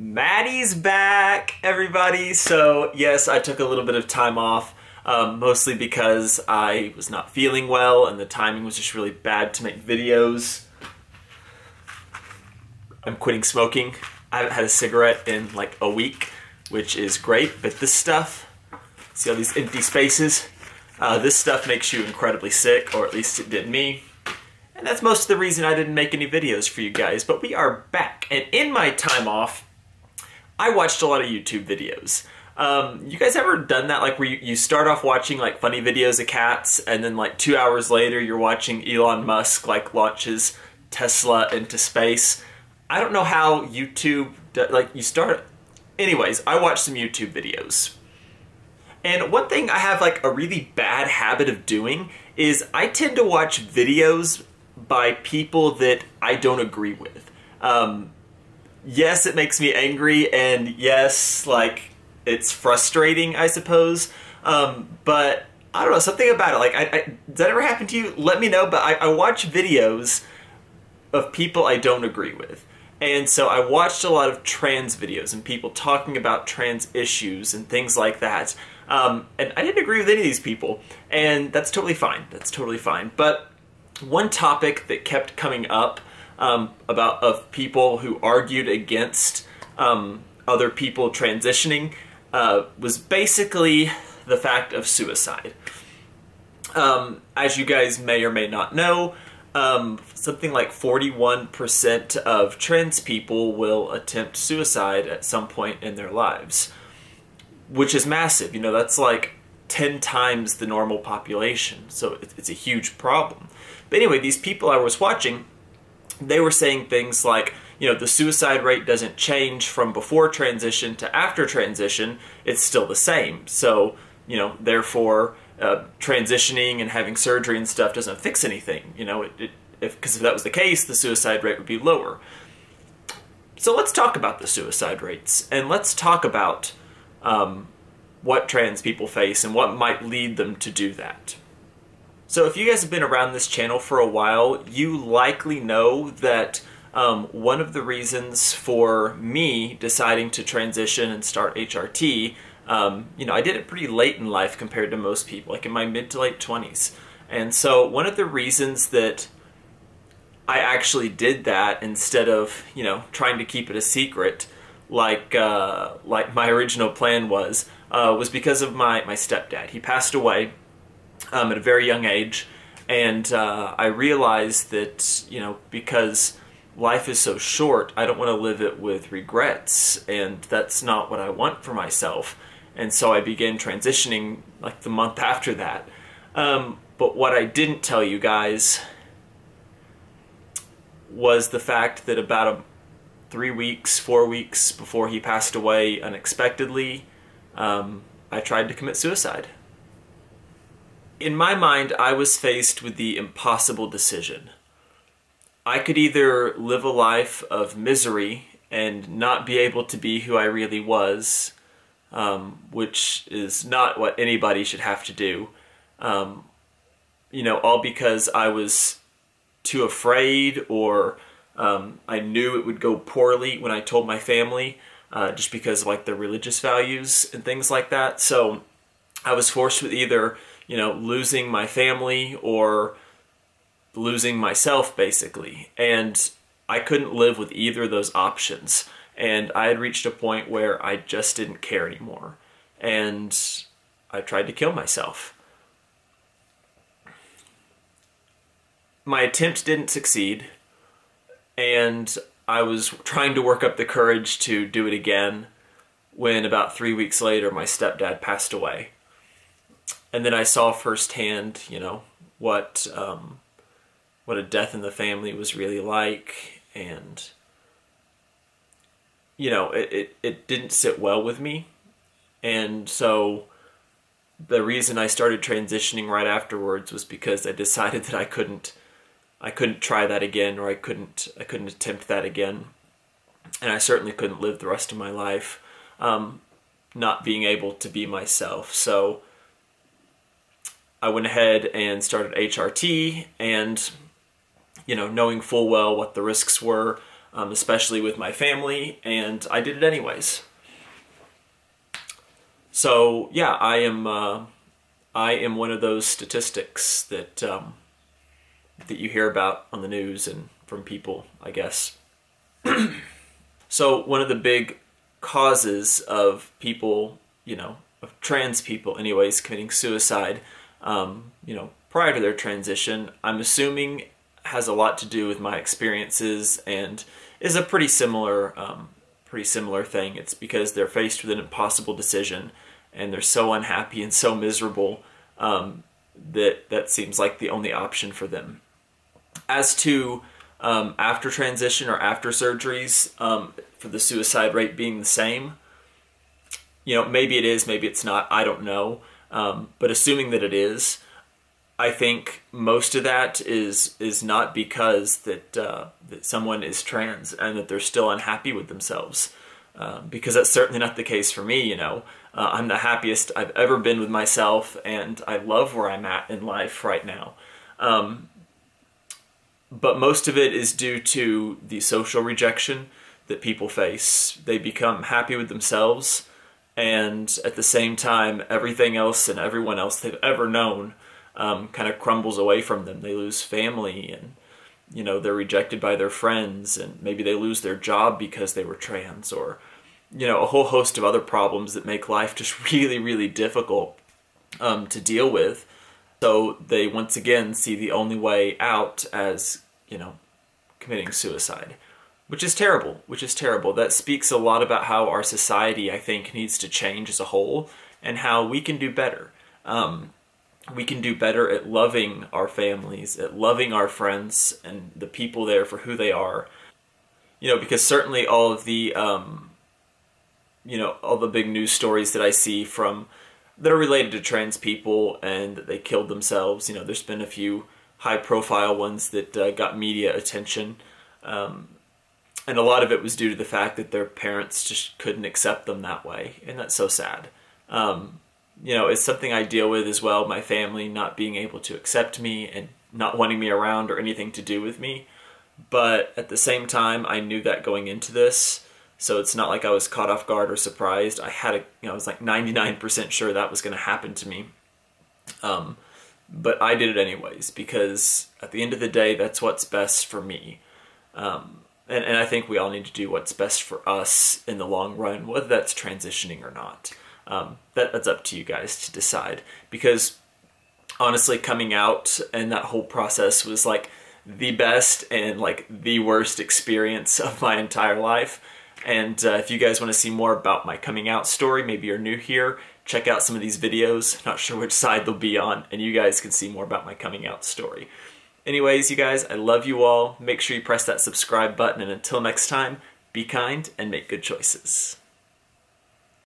Maddie's back, everybody. So yes, I took a little bit of time off, mostly because I was not feeling well and the timing was just really bad to make videos. I'm quitting smoking. I haven't had a cigarette in like a week, which is great, but this stuff, see all these empty spaces? This stuff makes you incredibly sick, or at least it did me. And that's most of the reason I didn't make any videos for you guys, but we are back. And in my time off, I watched a lot of YouTube videos. You guys ever done that, like where you start off watching like funny videos of cats, and then like 2 hours later you're watching Elon Musk like launches Tesla into space? I don't know how YouTube, like you start, anyways, I watched some YouTube videos. And one thing I have like a really bad habit of doing is I tend to watch videos by people that I don't agree with. Yes, it makes me angry, and yes, like, it's frustrating, I suppose, but I don't know, something about it, like, does that ever happen to you? Let me know, but I watch videos of people I don't agree with. And so I watched a lot of trans videos and people talking about trans issues and things like that. And I didn't agree with any of these people, and that's totally fine. That's totally fine. But one topic that kept coming up of people who argued against other people transitioning was basically the fact of suicide. As you guys may or may not know, something like 41% of trans people will attempt suicide at some point in their lives, which is massive. You know, that's like 10 times the normal population, so it's a huge problem. But anyway, these people I was watching, they were saying things like, you know, the suicide rate doesn't change from before transition to after transition, it's still the same. So, you know, therefore, transitioning and having surgery and stuff doesn't fix anything. You know, because if that was the case, the suicide rate would be lower. So let's talk about the suicide rates, and let's talk about what trans people face and what might lead them to do that. So if you guys have been around this channel for a while, you likely know that one of the reasons for me deciding to transition and start HRT, you know, I did it pretty late in life compared to most people, like in my mid to late 20s. And so one of the reasons that I actually did that instead of, you know, trying to keep it a secret like my original plan was because of my stepdad. He passed away at a very young age, and I realized that, you know, because life is so short, I don't want to live it with regrets, and that's not what I want for myself. And so I began transitioning like the month after that. But what I didn't tell you guys was the fact that about 4 weeks before he passed away unexpectedly, I tried to commit suicide. In my mind, I was faced with the impossible decision. I could either live a life of misery and not be able to be who I really was, which is not what anybody should have to do, you know, all because I was too afraid, or I knew it would go poorly when I told my family, just because of like their religious values and things like that. So I was forced with either, you know, losing my family or losing myself, basically. And I couldn't live with either of those options. And I had reached a point where I just didn't care anymore. And I tried to kill myself. My attempt didn't succeed, and I was trying to work up the courage to do it again when about 3 weeks later my stepdad passed away. And then I saw firsthand, you know, what a death in the family was really like, and you know, it didn't sit well with me. And so the reason I started transitioning right afterwards was because I decided that I couldn't try that again, or I couldn't attempt that again. And I certainly couldn't live the rest of my life not being able to be myself. So I went ahead and started HRT, and, you know, knowing full well what the risks were, especially with my family, and I did it anyways. So yeah, I am one of those statistics that that you hear about on the news and from people, I guess. So one of the big causes of people, of trans people anyways, committing suicide, prior to their transition, I'm assuming has a lot to do with my experiences and is a pretty similar thing. It's because they're faced with an impossible decision and they're so unhappy and so miserable that seems like the only option for them. As to after transition or after surgeries, for the suicide rate being the same, maybe it is, maybe it's not, I don't know. But assuming that it is, I think most of that is not because that someone is trans and that they're still unhappy with themselves, because that's certainly not the case for me. I'm the happiest I've ever been with myself, and I love where I'm at in life right now. But most of it is due to the social rejection that people face. They become happy with themselves, and at the same time, everything else and everyone else they've ever known kind of crumbles away from them. They lose family, and they're rejected by their friends, and maybe they lose their job because they were trans, or a whole host of other problems that make life just really, really difficult to deal with. So they once again see the only way out as, committing suicide, which is terrible, That speaks a lot about how our society, I think, needs to change as a whole, and how we can do better. We can do better at loving our families, at loving our friends and the people there for who they are. Because certainly all of the, all the big news stories that I see that are related to trans people and that they killed themselves, there's been a few high-profile ones that got media attention. And a lot of it was due to the fact that their parents just couldn't accept them that way, and that's so sad. It's something I deal with as well, my family not being able to accept me and not wanting me around or anything to do with me. But at the same time, I knew that going into this, so it's not like I was caught off guard or surprised. I was like 99% sure that was going to happen to me. But I did it anyways, because at the end of the day, that's what's best for me. And I think we all need to do what's best for us in the long run, whether that's transitioning or not. That's up to you guys to decide, because honestly, coming out and that whole process was like the best and like the worst experience of my entire life. And if you guys want to see more about my coming out story, maybe you're new here, check out some of these videos. Not sure which side they'll be on, and you guys can see more about my coming out story. Anyways, you guys, I love you all. Make sure you press that subscribe button, and until next time, be kind and make good choices.